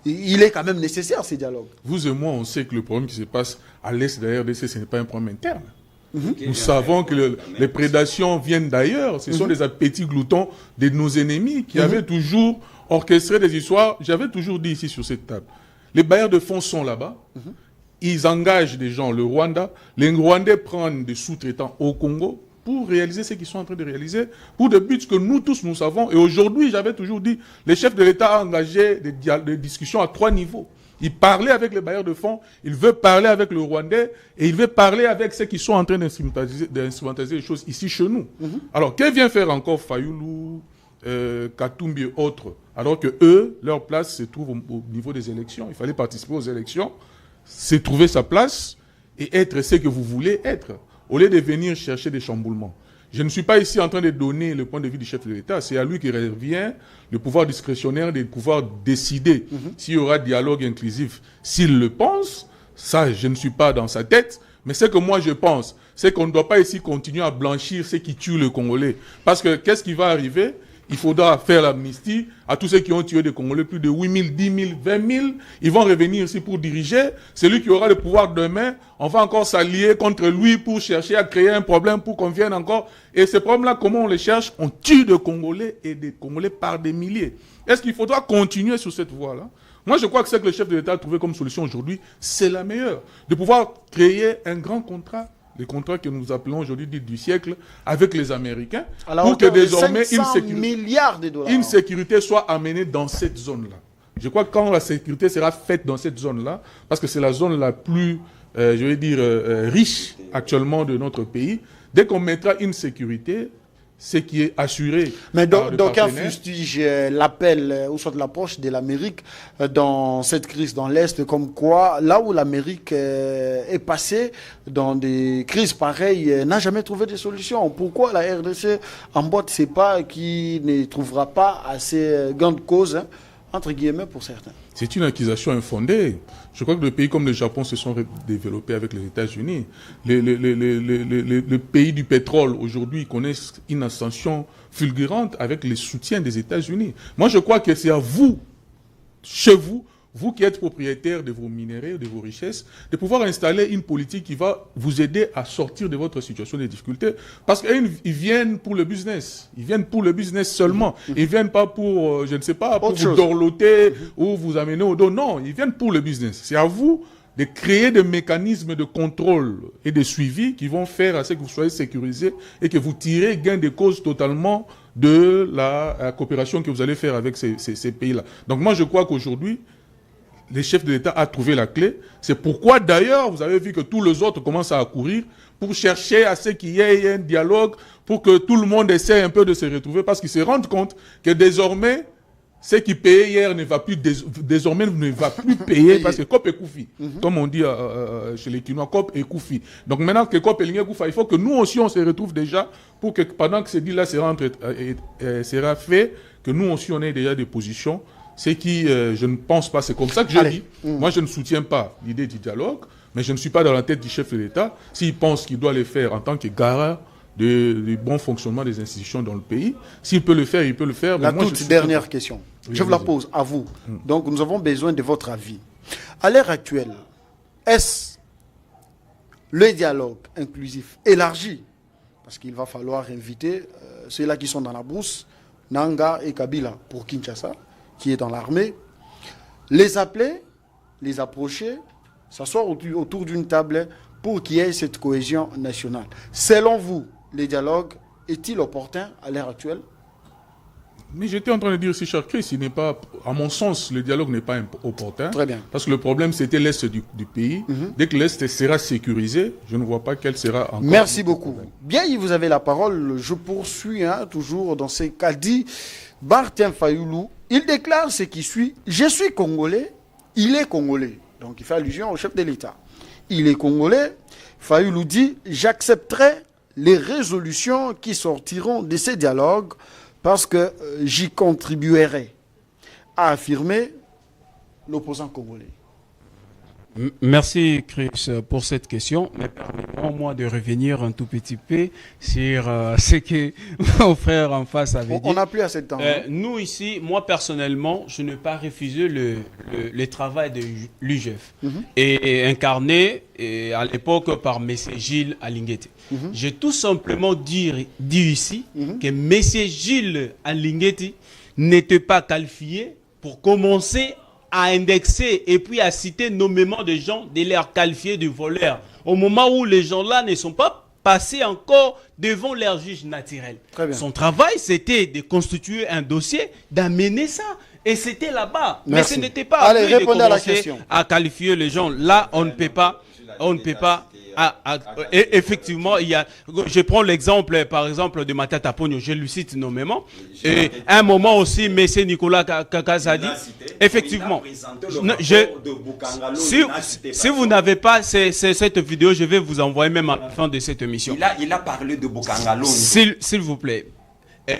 il est quand même nécessaire ce dialogue. Vous et moi, on sait que le problème qui se passe à l'Est de la RDC, ce n'est pas un problème interne. Nous savons que les prédations viennent d'ailleurs. Ce sont des appétits gloutons de nos ennemis qui avaient toujours orchestré des histoires. J'avais toujours dit ici sur cette table. Les bailleurs de fonds sont là-bas. Ils engagent des gens. Le Rwanda, les Rwandais prennent des sous-traitants au Congo pour réaliser ce qu'ils sont en train de réaliser, pour des buts que nous tous nous savons. Et aujourd'hui, j'avais toujours dit, les chefs de l'État ont engagé des discussions à 3 niveaux. Il parlait avec les bailleurs de fonds, il veut parler avec le Rwandais et il veut parler avec ceux qui sont en train d'instrumentaliser les choses ici chez nous. Alors, que vient faire encore Fayoulou, Katumbi et autres, alors que eux, leur place se trouve au niveau des élections. Il fallait participer aux élections, se trouver sa place et être ce que vous voulez être, au lieu de venir chercher des chamboulements. Je ne suis pas ici en train de donner le point de vue du chef de l'État. C'est à lui qui revient le pouvoir discrétionnaire de pouvoir décider s'il y aura dialogue inclusif. S'il le pense, ça, je ne suis pas dans sa tête. Mais ce que moi je pense, c'est qu'on ne doit pas ici continuer à blanchir ceux qui tuent le Congolais. Parce que qu'est-ce qui va arriver ? Il faudra faire l'amnistie à tous ceux qui ont tué des Congolais, plus de 8 000, 10 000, 20 000. Ils vont revenir ici pour diriger. Celui qui aura le pouvoir demain, on va encore s'allier contre lui pour chercher à créer un problème pour qu'on vienne encore. Et ces problèmes-là, comment on les cherche ? On tue des Congolais et des Congolais par des milliers. Est-ce qu'il faudra continuer sur cette voie-là ? Moi, je crois que ce que le chef de l'État a trouvé comme solution aujourd'hui, c'est la meilleure. De pouvoir créer un grand contrat. Les contrats que nous appelons aujourd'hui du siècle avec les Américains, pour que désormais une sécurité soit amenée dans cette zone-là. Je crois que quand la sécurité sera faite dans cette zone-là, parce que c'est la zone la plus, riche actuellement de notre pays, dès qu'on mettra une sécurité, ce qui est assuré. Mais d'aucuns fustigent l'appel ou soit l'approche de l'Amérique dans cette crise dans l'Est, comme quoi là où l'Amérique est passée dans des crises pareilles, n'a jamais trouvé de solution. Pourquoi la RDC emboîte ses pas qui ne trouvera pas assez grande cause, entre guillemets, pour certains? C'est une accusation infondée. Je crois que des pays comme le Japon se sont développés avec les États-Unis. Les pays du pétrole, aujourd'hui, connaissent une ascension fulgurante avec le soutien des États-Unis. Moi, je crois que c'est à vous, chez vous, vous qui êtes propriétaire de vos minéraux, de vos richesses, de pouvoir installer une politique qui va vous aider à sortir de votre situation de difficulté. Parce qu'ils viennent pour le business. Ils viennent pour le business seulement. Ils ne viennent pas pour, je ne sais pas, pour vous dorloter ou vous amener au dos. Non, ils viennent pour le business. C'est à vous de créer des mécanismes de contrôle et de suivi qui vont faire à ce que vous soyez sécurisés et que vous tirez gain de cause totalement de la coopération que vous allez faire avec ces pays-là. Donc moi, je crois qu'aujourd'hui, les chefs de l'État ont trouvé la clé. C'est pourquoi, d'ailleurs, vous avez vu que tous les autres commencent à accourir pour chercher à ce qu'il y ait un dialogue, pour que tout le monde essaie un peu de se retrouver, parce qu'ils se rendent compte que désormais, ce qui payait hier ne va plus, désormais ne va plus payer, parce que Cop est Koufi. Comme on dit chez les Kinois, Cop est Koufi. Donc maintenant que Cop est Ligné Koufa, il faut que nous aussi, on se retrouve déjà, pour que pendant que ce deal-là sera fait, que nous aussi, on ait déjà des positions. C'est qui, je ne pense pas, c'est comme ça que je dis. Moi, je ne soutiens pas l'idée du dialogue, mais je ne suis pas dans la tête du chef de l'État. S'il pense qu'il doit le faire en tant que garant du bon fonctionnement des institutions dans le pays, s'il peut le faire, il peut le faire. La toute dernière question, je vous la pose à vous. Donc, nous avons besoin de votre avis. À l'heure actuelle, est-ce le dialogue inclusif élargi, parce qu'il va falloir inviter ceux-là qui sont dans la brousse, Nanga et Kabila pour Kinshasa, qui est dans l'armée, les appeler, les approcher, s'asseoir autour d'une table pour qu'il y ait cette cohésion nationale. Selon vous, le dialogue est-il opportun à l'heure actuelle? Mais j'étais en train de dire, si cher Chris, il n'est pas, à mon sens, le dialogue n'est pas opportun. Très bien. Parce que le problème, c'était l'Est du pays. Dès que l'Est sera sécurisé, je ne vois pas quel sera encore... Merci beaucoup. Bien, vous avez la parole. Je poursuis toujours dans ce qu'a dit Martin Fayoulou. Il déclare ce qui suit. Je suis congolais, il est congolais. Donc il fait allusion au chef de l'État. Il est congolais. Fayoulou dit, j'accepterai les résolutions qui sortiront de ces dialogues parce que j'y contribuerai, a affirmé l'opposant congolais. Merci Chris pour cette question, mais permettez-moi de revenir un tout petit peu sur ce que mon frère en face avait dit. On n'a plus assez de temps. Nous ici, moi personnellement, je n'ai pas refusé le travail de l'UGF et incarné à l'époque par M. Gilles Alinguete. J'ai tout simplement dit ici que M. Gilles Alinguete n'était pas qualifié pour commencer à indexer et puis à citer nommément des gens de l'air qualifiés de voleurs au moment où les gens-là ne sont pas passés encore devant leur juge naturel. Son travail, c'était de constituer un dossier, d'amener ça. Et c'était là-bas. Merci. Mais ce n'était pas Allez, à lui de répondez à la commencer question. à qualifier les gens. Là, on ne peut pas. On ne peut pas. Et effectivement, je prends l'exemple, par exemple, de Matata Pogno, je le cite nommément. Et à un moment aussi, M. Nicolas Kakazadi, effectivement, si vous n'avez pas cette vidéo, je vais vous envoyer même à la fin de cette émission. Il a parlé de Bokangalo. S'il vous plaît.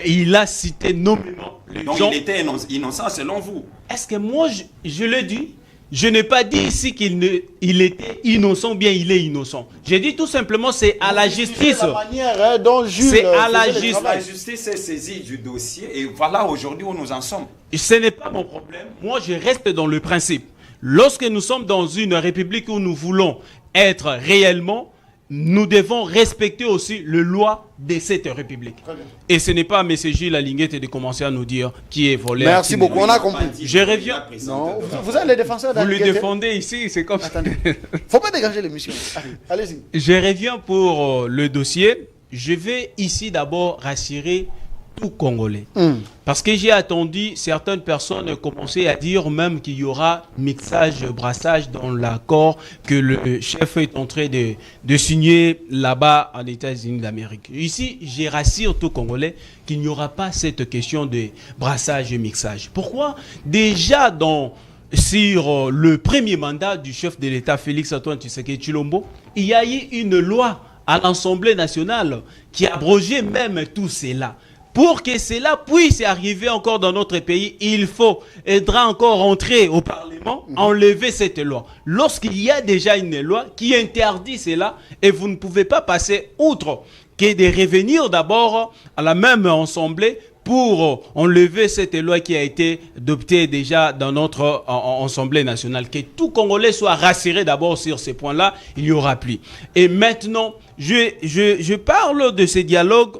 Il a cité nommément les Donc gens. il était innocent selon vous. Est-ce que moi, je l'ai dit? Je n'ai pas dit ici qu'il était innocent, bien il est innocent. J'ai dit tout simplement c'est à la justice. La manière dont Jules C'est à la faisait le justice. travail. La justice s'est saisie du dossier et voilà aujourd'hui où nous en sommes. Ce n'est pas mon problème. Moi, je reste dans le principe. Lorsque nous sommes dans une république où nous voulons être réellement, nous devons respecter aussi les lois de cette république. Et ce n'est pas M. Gilles Alinguete de commencer à nous dire qui est voleur. Merci qui beaucoup, n'est- on a compris. Je reviens. Non, vous êtes les défenseurs Vous le d'Alinguete. défendez ici, c'est comme ça. Attendez, faut pas dégager l'émission. Allez-y. Je reviens pour le dossier. Je vais ici d'abord rassurer tout Congolais. Parce que j'ai attendu certaines personnes commencer à dire même qu'il y aura mixage, brassage dans l'accord que le chef est en train de signer là-bas en États-Unis d'Amérique. Ici, je rassure tout Congolais qu'il n'y aura pas cette question de brassage et mixage. Pourquoi? Déjà sur le premier mandat du chef de l'État, Félix Antoine Tshisekedi Tshilombo, il y a eu une loi à l'Assemblée nationale qui abrogeait même tout cela. Pour que cela puisse arriver encore dans notre pays, il faudra encore entrer au Parlement, enlever cette loi. Lorsqu'il y a déjà une loi qui interdit cela, et vous ne pouvez pas passer outre que de revenir d'abord à la même assemblée pour enlever cette loi qui a été adoptée déjà dans notre Assemblée nationale. Que tout Congolais soit rassuré d'abord sur ces points-là, il n'y aura plus. Et maintenant, je parle de ces dialogues.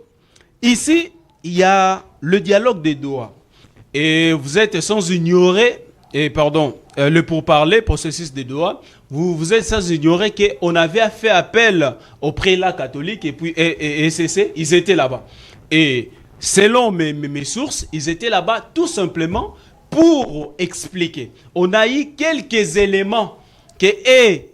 Ici, il y a le dialogue des Doha. Et vous êtes sans ignorer, le pourparler, processus des Doha, vous êtes sans ignorer qu'on avait fait appel au prélat catholique et puis ECC, ils étaient là-bas. Et selon mes sources, ils étaient là-bas tout simplement pour expliquer. On a eu quelques éléments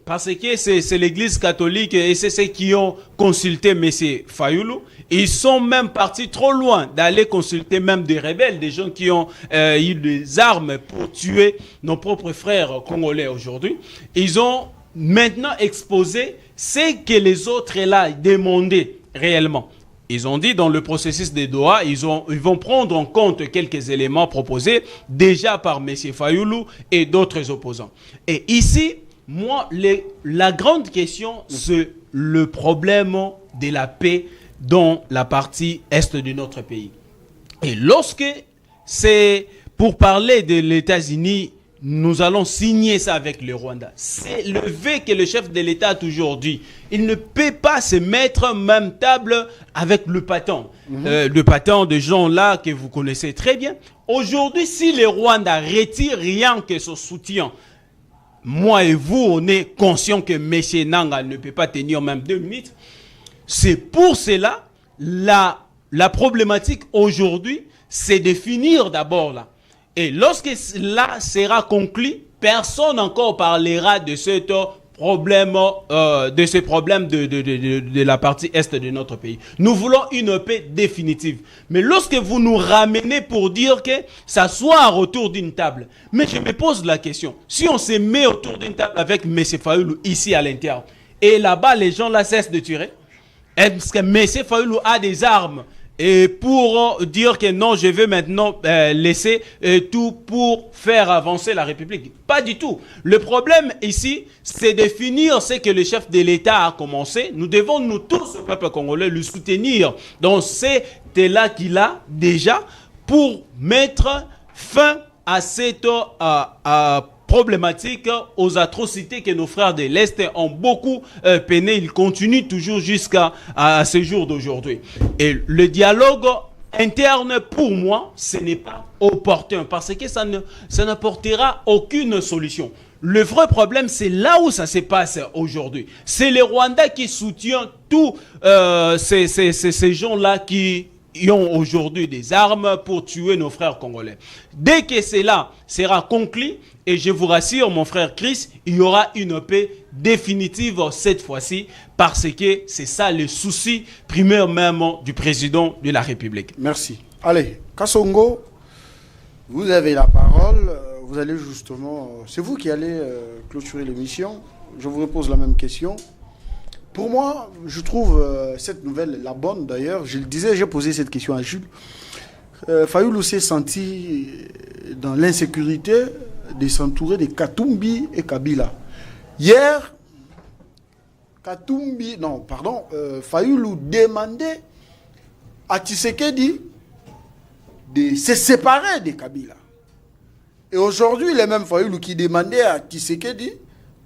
parce que c'est l'église catholique et c'est ceux qui ont consulté M. Fayoulou. Ils sont même partis trop loin d'aller consulter même des rebelles, des gens qui ont eu des armes pour tuer nos propres frères congolais aujourd'hui. Ils ont maintenant exposé ce que les autres là demandaient réellement. Ils ont dit dans le processus des Doha, ils vont prendre en compte quelques éléments proposés déjà par M. Fayoulou et d'autres opposants. Et ici, moi, la grande question, c'est le problème de la paix dans la partie est de notre pays. Et lorsque c'est pour parler de l'États-Unis, nous allons signer ça avec le Rwanda. C'est le V que le chef de l'État a toujours dit. Il ne peut pas se mettre en même table avec le patron. Le patron de gens là que vous connaissez très bien. Aujourd'hui, si le Rwanda retire rien que son soutien, moi et vous, on est conscient que M. Nanga ne peut pas tenir même 2 minutes. C'est pour cela, la problématique aujourd'hui, c'est de finir d'abord là. Et lorsque cela sera conclu, personne encore parlera de ce problème, de la partie est de notre pays. Nous voulons une paix définitive. Mais lorsque vous nous ramenez pour dire que ça soit autour d'une table, mais je me pose la question, si on se met autour d'une table avec M. Fayoulou ici à l'intérieur, et là-bas les gens là cessent de tirer, Est-ce que M. Fayulu a des armes et pour dire que non, je vais maintenant laisser tout pour faire avancer la République? Pas du tout. Le problème ici, c'est de finir ce que le chef de l'État a commencé. Nous devons, nous tous, le peuple congolais, le soutenir dans cet élan qu'il a déjà pour mettre fin à cette problématique, aux atrocités que nos frères de l'Est ont beaucoup peiné. Ils continuent toujours jusqu'à ce jour d'aujourd'hui. Et le dialogue interne, pour moi, ce n'est pas opportun parce que ça n'apportera aucune solution. Le vrai problème, c'est là où ça se passe aujourd'hui. C'est le Rwanda qui soutient tous ces gens-là qui ont aujourd'hui des armes pour tuer nos frères congolais. Dès que cela sera conclu, et je vous rassure, mon frère Chris, il y aura une paix définitive cette fois-ci, parce que c'est ça le souci primaire même du président de la République. Merci. Allez, Kassongo, vous avez la parole. Vous allez justement... c'est vous qui allez clôturer l'émission. Je vous repose la même question. Pour moi, je trouve cette nouvelle la bonne d'ailleurs. Je le disais, j'ai posé cette question à Jules. Fayulu s'est senti dans l'insécurité de s'entourer de Katumbi et Kabila. Hier, Fayulu demandait à Tshisekedi de se séparer de Kabila. Et aujourd'hui, les mêmes Fayulu qui demandaient à Tshisekedi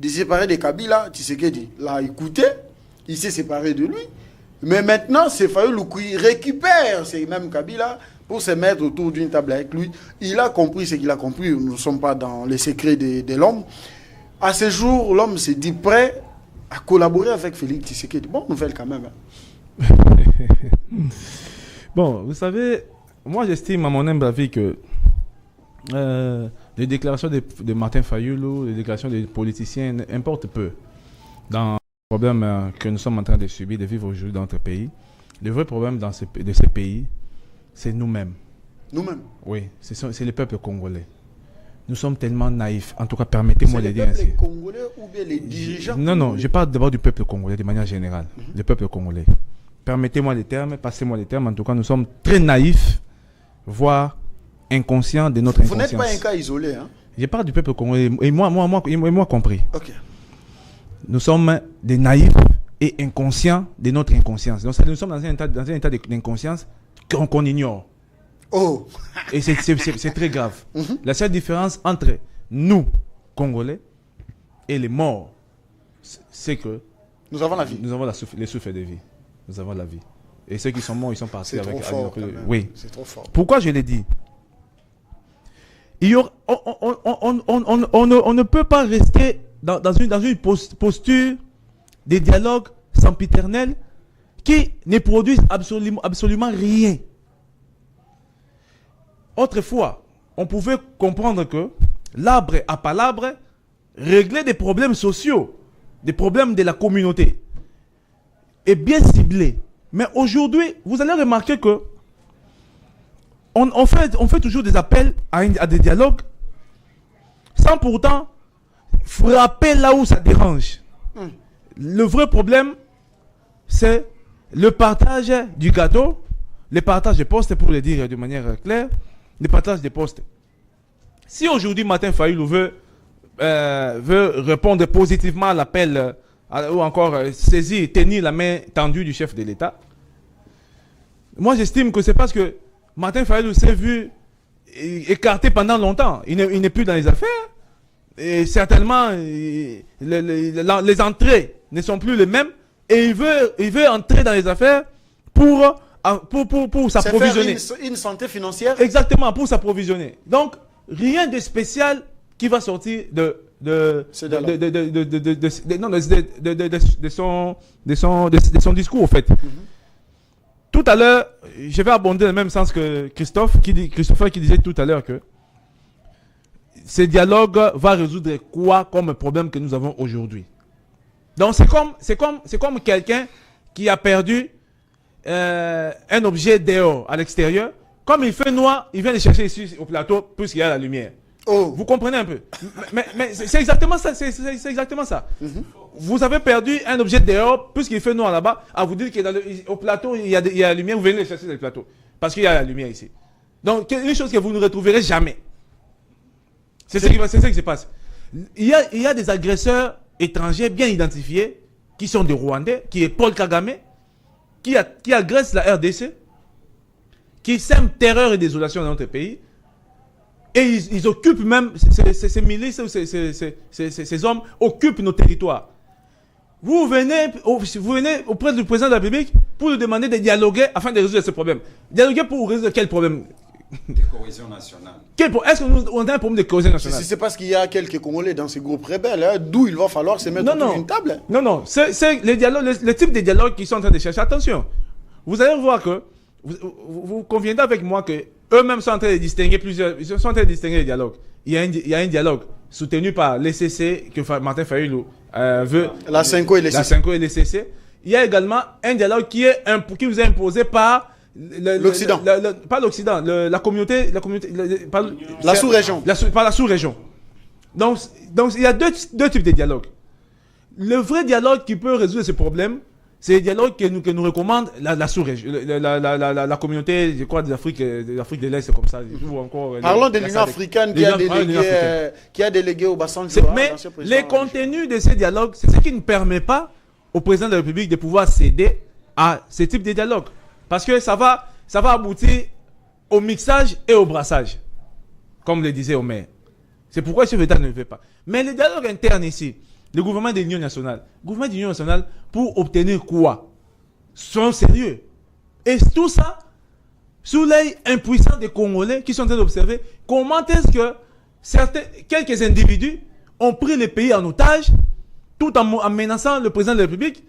de se séparer de Kabila, Tshisekedi l'a écouté. Il s'est séparé de lui. Mais maintenant, c'est Fayulu qui récupère ces mêmes Kabila pour se mettre autour d'une table avec lui. Il a compris ce qu'il a compris. Nous ne sommes pas dans les secrets de l'homme. À ce jour, l'homme s'est dit prêt à collaborer avec Félix Tshisekedi. Bonne nouvelle quand même. Bon, vous savez, moi j'estime à mon humble avis que les déclarations de Martin Fayulu, les déclarations des politiciens importent peu dans problème que nous sommes en train de subir, de vivre aujourd'hui dans notre pays. Le vrai problème de ces pays, c'est nous-mêmes. Nous-mêmes? Oui, c'est le peuple congolais. Nous sommes tellement naïfs. En tout cas, permettez-moi de dire ainsi. C'est le peuple congolais ou bien les dirigeants? Non, je parle d'abord du peuple congolais de manière générale. Le peuple congolais. Permettez-moi les termes, passez-moi les termes. En tout cas, nous sommes très naïfs, voire inconscients de notre inconscience. Vous n'êtes pas un cas isolé, hein? Je parle du peuple congolais, et moi compris. Ok. Nous sommes des naïfs et inconscients de notre inconscience. Donc, nous sommes dans un état d'inconscience qu'on ignore. Oh. Et c'est très grave. La seule différence entre nous, Congolais, et les morts, c'est que nous avons la vie. Nous avons le souffle de vie. Nous avons la vie. Et ceux qui sont morts, ils sont partis c'est avec... trop fort, oui. C'est trop fort. Pourquoi je l'ai dit? On ne peut pas rester dans une posture de dialogue sempiternel qui ne produisent absolument rien. Autrefois, on pouvait comprendre que l'arbre à palabre réglait des problèmes sociaux, des problèmes de la communauté, et bien ciblés. Mais aujourd'hui, vous allez remarquer que on fait toujours des appels à des dialogues sans pourtant frapper là où ça dérange. Le vrai problème, c'est le partage du gâteau, le partage des postes, pour le dire de manière claire, le partage des postes. Si aujourd'hui Martin Fayulu veut répondre positivement à l'appel, ou encore saisir, tenir la main tendue du chef de l'État, moi j'estime que c'est parce que Martin Fayulu s'est vu écarté pendant longtemps. Il n'est plus dans les affaires. Et certainement, les entrées ne sont plus les mêmes. Et il veut entrer dans les affaires pour s'approvisionner. Faire une santé financière. Exactement, pour s'approvisionner. Donc, rien de spécial qui va sortir de son discours, au fait. Tout à l'heure, je vais abonder dans le même sens que Christopher qui disait tout à l'heure que ce dialogue va résoudre quoi comme problème que nous avons aujourd'hui. Donc c'est comme quelqu'un qui a perdu un objet dehors, à l'extérieur. Comme il fait noir, il vient le chercher ici au plateau puisqu'il y a la lumière. Oh. Vous comprenez un peu? Mais c'est exactement ça. C'est exactement ça. vous avez perdu un objet dehors, puisqu'il fait noir là-bas, à vous dire qu'au plateau, il y a la lumière, vous venez le chercher dans le plateau. Parce qu'il y a la lumière ici. Donc, une chose que vous ne retrouverez jamais. C'est ce qui se passe. Il y a des agresseurs étrangers bien identifiés, qui sont des Rwandais, qui est Paul Kagame, qui agresse la RDC, qui sème terreur et désolation dans notre pays. Et ils occupent même, ces milices, ces hommes occupent nos territoires. Vous venez auprès du président de la République pour lui demander de dialoguer afin de résoudre ce problème. Dialoguer pour résoudre quel problème? De cohésion nationale. Est-ce qu'on a un problème de cohésion nationale? C'est parce qu'il y a quelques Congolais dans ces groupes rebelles, hein, d'où il va falloir se mettre autour d'une table. Non, c'est le type de dialogue qu'ils sont en train de chercher. Attention, vous allez voir que, vous conviendrez avec moi que eux-mêmes sont en train de distinguer ils sont en train de distinguer les dialogues. Il y a un dialogue soutenu par l'ECC que Martin Fayulu veut. La Senko et l'ECC. Il y a également un dialogue qui vous est imposé par l'Occident. Pas l'Occident, la communauté. La sous-région. Par la sous-région. Donc il y a deux types de dialogues. Le vrai dialogue qui peut résoudre ce problème, c'est le dialogue que nous recommande la sous-région, la communauté, je crois, de l'Afrique de l'Est, c'est comme ça. Parlons de l'Union africaine qui a délégué au bassin du Mais les contenus de ces dialogues, c'est ce qui ne permet pas au président de la République de pouvoir céder à ce type de dialogue. Parce que ça va aboutir au mixage et au brassage, comme le disait Omer. C'est pourquoi ce État ne le fait pas. Mais le dialogue interne ici, le gouvernement de l'Union nationale, pour obtenir quoi? Sont sérieux. Et tout ça, sous l'œil impuissant des Congolais qui sont en train d'observer comment est-ce que quelques individus ont pris le pays en otage tout en menaçant le président de la République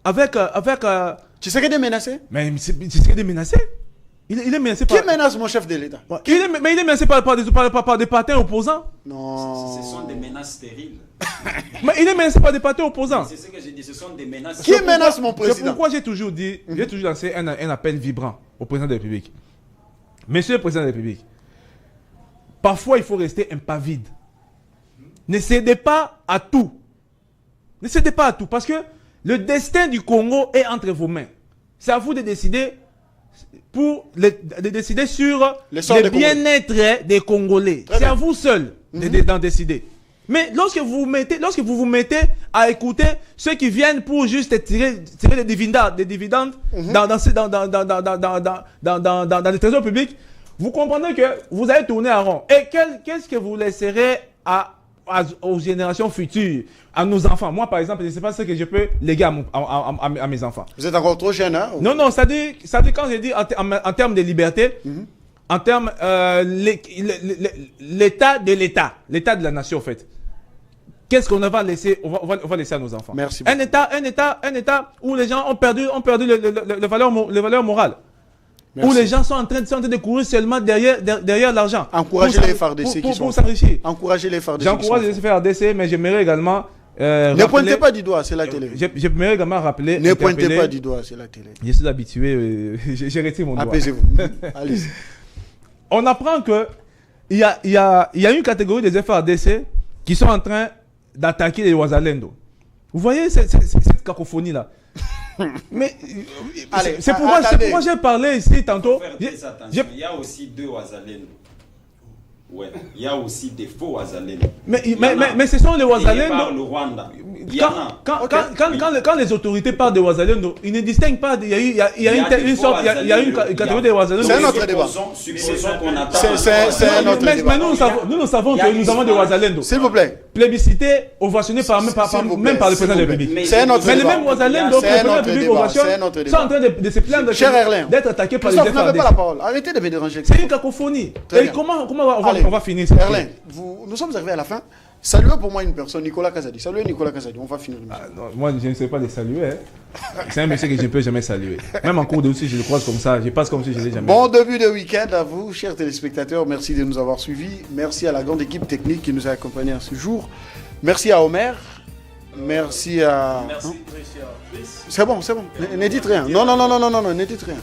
avec tu sais qu'il est menacé? Mais Tshisekedi est menacé. Il est menacé par... Qui menace mon chef de l'État? Mais il est menacé par des partis opposants. Non. Ce sont des menaces stériles. Mais il est menacé par des partis opposants. C'est ce que j'ai dit, ce sont des menaces. Qui menace mon président? C'est pourquoi j'ai toujours lancé un appel vibrant au président de la République. Monsieur le président de la République, parfois il faut rester un pas vide. Ne cédez pas à tout. Ne cédez pas à tout, parce que le destin du Congo est entre vos mains. C'est à vous de décider sur le bien-être des Congolais. C'est à vous seul d'en décider. Mais lorsque vous vous mettez à écouter ceux qui viennent pour juste tirer des dividendes dans les trésors publics, vous comprenez que vous allez tourner en rond. Et qu'est-ce que vous laisserez aux générations futures, à nos enfants? Moi, par exemple, je ne sais pas ce que je peux léguer à mes enfants. Vous êtes encore trop jeune, hein? Non, ça dit quand je dis en termes de liberté, en termes l'état de la nation, en fait. Qu'est-ce qu'on va laisser? On va laisser à nos enfants. Merci. Un état où les gens ont perdu les valeurs morales. Merci. Où les gens sont en train de courir seulement derrière l'argent. Encourager les FARDC pour s'enrichir. Encourager les FARDC. J'encourage les FARDC, mais j'aimerais également ne pointez pas du doigt, c'est la télé. J'aimerais également rappeler. Ne pointez pas du doigt, c'est la télé. Je suis habitué, j'ai retiré mon doigt. Apaisez-vous. Allez-y. On apprend que il y a une catégorie des FARDC qui sont en train d'attaquer les Ouazalendo. Vous voyez cette cacophonie-là? Mais c'est pourquoi j'ai parlé ici tantôt. Il y a aussi deux Ouazalendo. Ouais, il y a aussi des faux Ouazalendo. Mais ce sont les Ouazalendo. Par le Rwanda. Quand les autorités parlent de Ouazalendo, ils ne distinguent pas. Il y a une catégorie de Ouazalendo. C'est un autre débat. C'est un autre débat. Mais nous savons que nous avons des Ouazalendo. S'il vous plaît. Plébiscité, ovationné même par le président de la République. C'est un autre débat. Mais les mêmes Ouazalendo que le président de la République ovationne sont en train de se plaindre d'être attaqués par les FARDC. N'avez pas la parole. Arrêtez de me déranger. C'est une cacophonie. Et comment on va finir ça? Erlin, nous sommes arrivés à la fin. Saluez pour moi une personne, Nicolas Kazadi. Saluez Nicolas Kazadi, on va finir. Moi, je ne sais pas les saluer. C'est un monsieur que je ne peux jamais saluer. Même en cours de aussi, je le croise comme ça. Je passe comme si je ne l'ai jamais. Bon début de week-end à vous, chers téléspectateurs. Merci de nous avoir suivis. Merci à la grande équipe technique qui nous a accompagnés à ce jour. Merci à Omer. Merci à... Merci. C'est bon. Ne dites rien. Non, ne dites rien.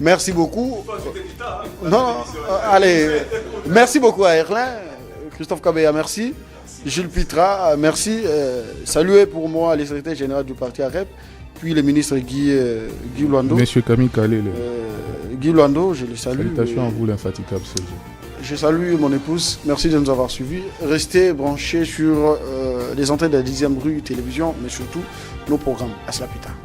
Merci beaucoup. Non, allez. Merci beaucoup à Erlin. Christophe Kabeya, merci. Jules Pitra, merci. Saluez pour moi les secrétaires généraux du parti AREP, puis le ministre Guy Luando. Monsieur Camille Calais. Guy Luando, je le salue. Salutations à vous, l'infatigable Serge. Je salue mon épouse, merci de nous avoir suivis. Restez branchés sur les antennes de la 10e rue télévision, mais surtout nos programmes. À cela plus tard.